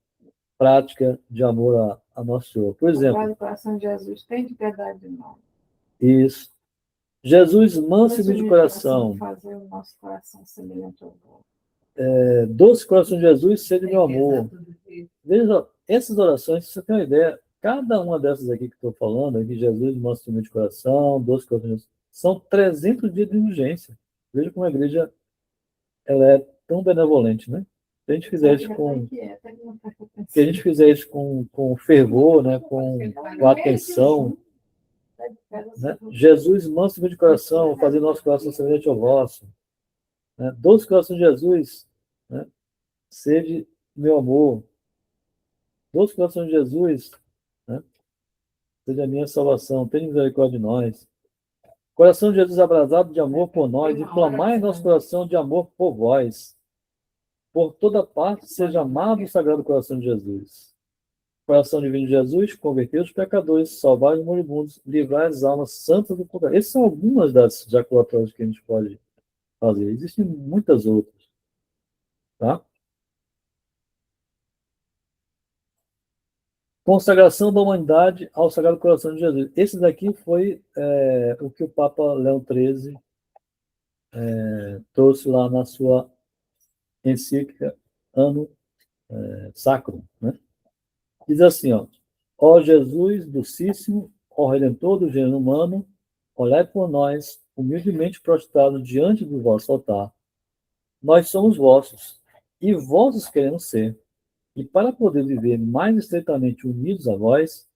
prática de amor a Nosso Senhor? Por exemplo, O coração de Jesus tem de piedade de nós. isso. Jesus, manso e humilde de coração. Fazer o nosso coração semelhante ao vosso. Doce coração de Jesus, sede meu amor. Veja, essas orações, você tem uma ideia, cada uma dessas aqui que estou falando, aqui, Jesus, manso e humilde de coração, doce coração de Jesus, são 300 dias de indulgência. Veja como a igreja ela é tão benevolente, né? Se a gente fizer isso se a gente fizer isso com fervor, né? com atenção, né? Jesus, manso e humilde de coração, fazer nosso coração semelhante ao vosso. Né? Doce coração de Jesus, né? Sede meu amor. Doce coração de Jesus, né? Seja a minha salvação. Tenha misericórdia de nós. Coração de Jesus abrasado de amor por nós, inflamai nosso coração de amor por vós. Por toda parte, seja amado o Sagrado Coração de Jesus. Coração divino de Jesus, convertei os pecadores, salvai os moribundos, livrai as almas santas do purgatório. Essas são algumas das jaculatórias que a gente pode fazer. Existem muitas outras. Tá? Consagração da humanidade ao Sagrado Coração de Jesus. Esse daqui foi o que o Papa Leão XIII trouxe lá na sua encíclica Anno Sacrum. Né? Diz assim, ó Jesus Docíssimo, ó Redentor do gênero humano, olhai por nós, humildemente prostrados diante do vosso altar. Nós somos vossos, e vossos queremos ser. E para poder viver mais estreitamente unidos a vós,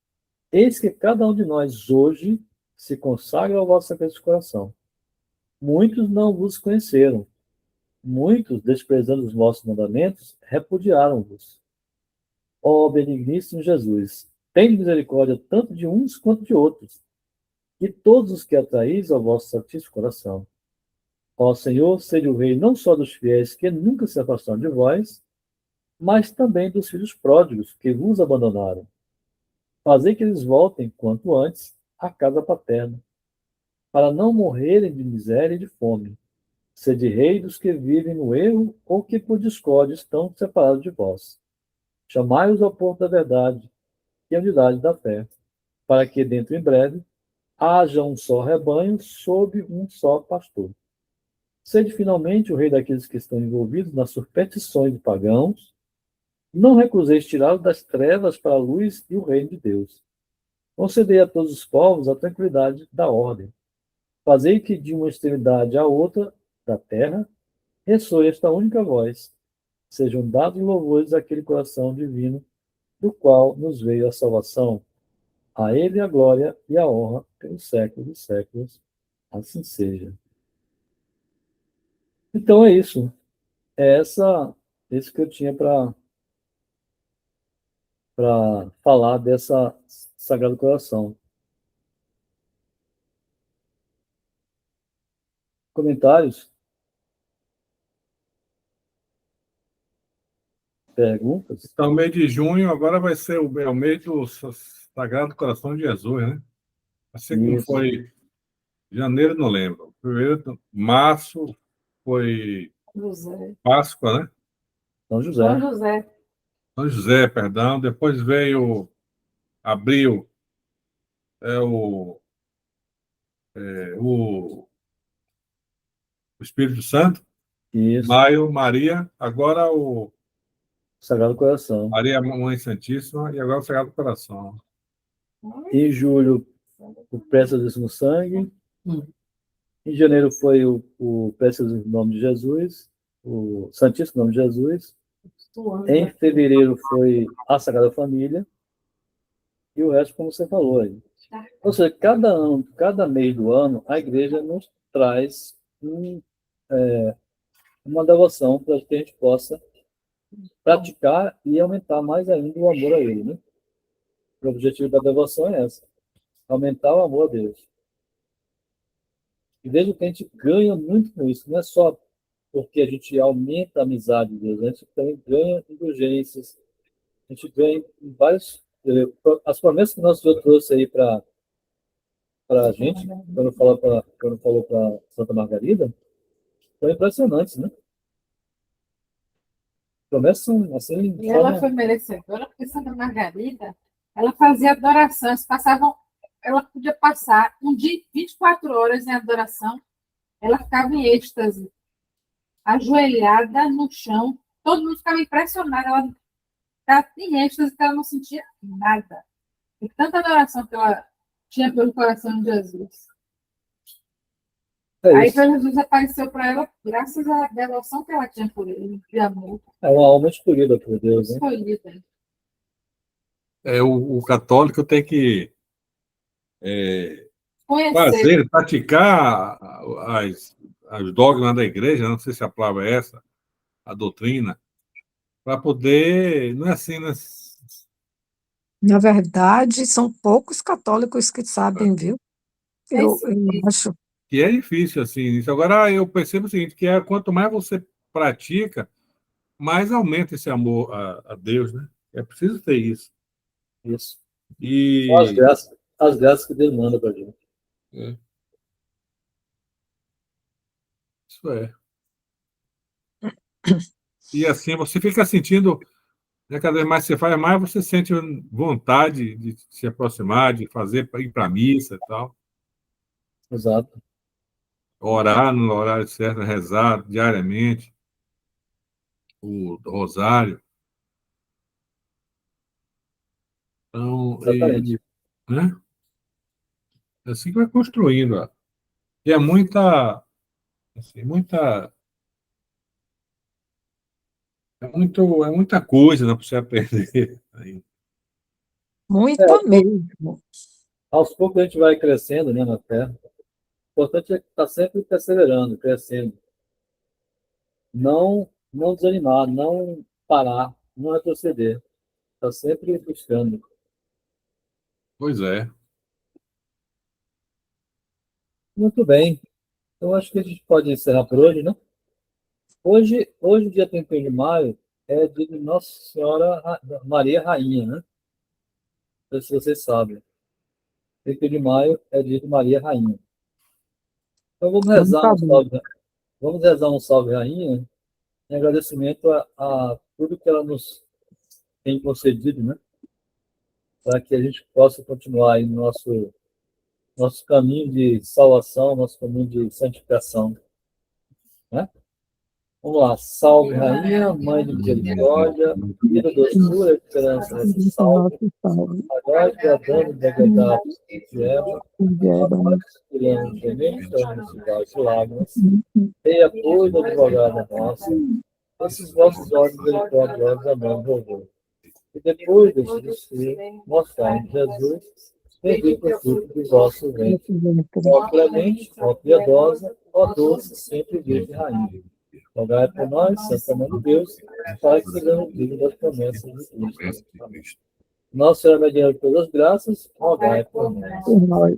eis que cada um de nós hoje se consagra ao vosso sacrifício de coração. Muitos não vos conheceram. Muitos, desprezando os vossos mandamentos, repudiaram-vos. Ó benigníssimo Jesus, tende misericórdia tanto de uns quanto de outros, e todos os que atraís ao vosso santíssimo coração. Ó Senhor, sede o Rei não só dos fiéis que nunca se afastaram de vós, mas também dos filhos pródigos que vos abandonaram. Fazei que eles voltem, quanto antes, à casa paterna, para não morrerem de miséria e de fome. Sede Rei dos que vivem no erro ou que por discórdia estão separados de vós. Chamai-os ao ponto da verdade e à unidade da fé, para que, dentro em breve, haja um só rebanho sob um só pastor. Sede finalmente o Rei daqueles que estão envolvidos nas superstições de pagãos. Não recuseis tirá-los das trevas para a luz e o reino de Deus. Concedei a todos os povos a tranquilidade da ordem. Fazei que de uma extremidade à outra da terra ressoe esta única voz. Sejam dados louvores àquele coração divino, do qual nos veio a salvação. A ele a glória e a honra pelos séculos dos séculos. Assim seja. Então é isso. É isso que eu tinha para falar dessa Sagrado Coração. Comentários? Perguntas? Então, o mês de junho agora vai ser o mês do Sagrado Coração de Jesus, né? Assim como Isso. foi Janeiro não lembro. Fevereiro, março foi José. Páscoa, né? São José. São José. São José, perdão. Depois veio abril, é o Espírito Santo. Isso, Maio, Maria. Agora o Sagrado Coração. Maria Mãe Santíssima. E agora o Sagrado Coração. Em julho, o Preciosíssimo Sangue. Em janeiro foi o Preciosíssimo Nome de Jesus, o Santíssimo Nome de Jesus. Em fevereiro foi a Sagrada Família. E o resto, como você falou aí. Ou seja, cada ano, cada mês do ano, a igreja nos traz uma devoção para que a gente possa praticar e aumentar mais ainda o amor a Ele, né? O objetivo da devoção é esse, aumentar o amor a Deus. E veja que a gente ganha muito com isso, não é só porque a gente aumenta a amizade de Deus, a gente também ganha indulgências, a gente ganha em vários... As promessas que nosso Senhor trouxe aí para a gente, quando falou para Santa Margarida, foram impressionantes, né? Promessas são assim... E ela foi merecedora, porque Santa Margarida, ela fazia adorações, ela podia passar um dia, 24 horas em adoração, ela ficava em êxtase, ajoelhada no chão, todo mundo ficava impressionado, ela estava em êxtase, que ela não sentia nada. E tanta adoração que ela tinha pelo coração de Jesus. Aí Jesus apareceu para ela, graças à devoção que ela tinha por ele, de amor. É uma alma escolhida por Deus, né? Escolhida. O católico tem que Conhecer. fazer, praticar as dogmas da igreja, não sei se a palavra é essa, a doutrina, para poder. Não é assim, né? Na verdade, são poucos católicos que sabem, viu? Eu acho. Que é difícil assim. Isso. Agora, eu percebo o seguinte, que quanto mais você pratica, mais aumenta esse amor a Deus, né? É preciso ter isso. Isso. E As graças que Deus manda para a gente. Isso é. E assim, você fica sentindo, né, cada vez mais você faz, mais você sente vontade de se aproximar, de fazer, ir para a missa e tal. Exato. Orar no horário certo, rezar diariamente, o rosário. Então, Exatamente. né? É assim que vai construindo. Ó. E é muita, assim, é muita coisa, né, para você aprender. Aí. Muito mesmo. Aos poucos a gente vai crescendo, né, na fé. O importante é estar sempre perseverando, crescendo. Não desanimar, não parar, não retroceder. Está sempre buscando. Pois é. Muito bem. Então, acho que a gente pode encerrar por hoje, né? Hoje, dia 31 de maio, é dia de Nossa Senhora Maria Rainha, né? Não sei se vocês sabem. 31 de maio é dia de Maria Rainha. Então, Eu não sabia. vamos rezar um salve Rainha em agradecimento a tudo que ela nos tem concedido, né? Para que a gente possa continuar aí no nosso caminho de salvação, nosso caminho de santificação, né? Vamos lá. Salve, Rainha, Mãe de Misericórdia, vida, doçura, esperança nesse salve. Agora que a dama degradada de Eva, nós criamos gememos, choramos de lágrimas, e apoio da advogada nossa, esses vossos olhos misericordiosos, amando louvor. E depois deste desfile, mostrai Jesus, bendito o fruto do vosso ventre. Ó clemente, ó piedosa, ó doce, sempre Virgem Rainha. Rogai por nós, Santa Mãe de Deus, para que sejamos dignos das promessas de Cristo. Amém. Nossa Senhora mediante todas as graças, rogai por nós. Por nós.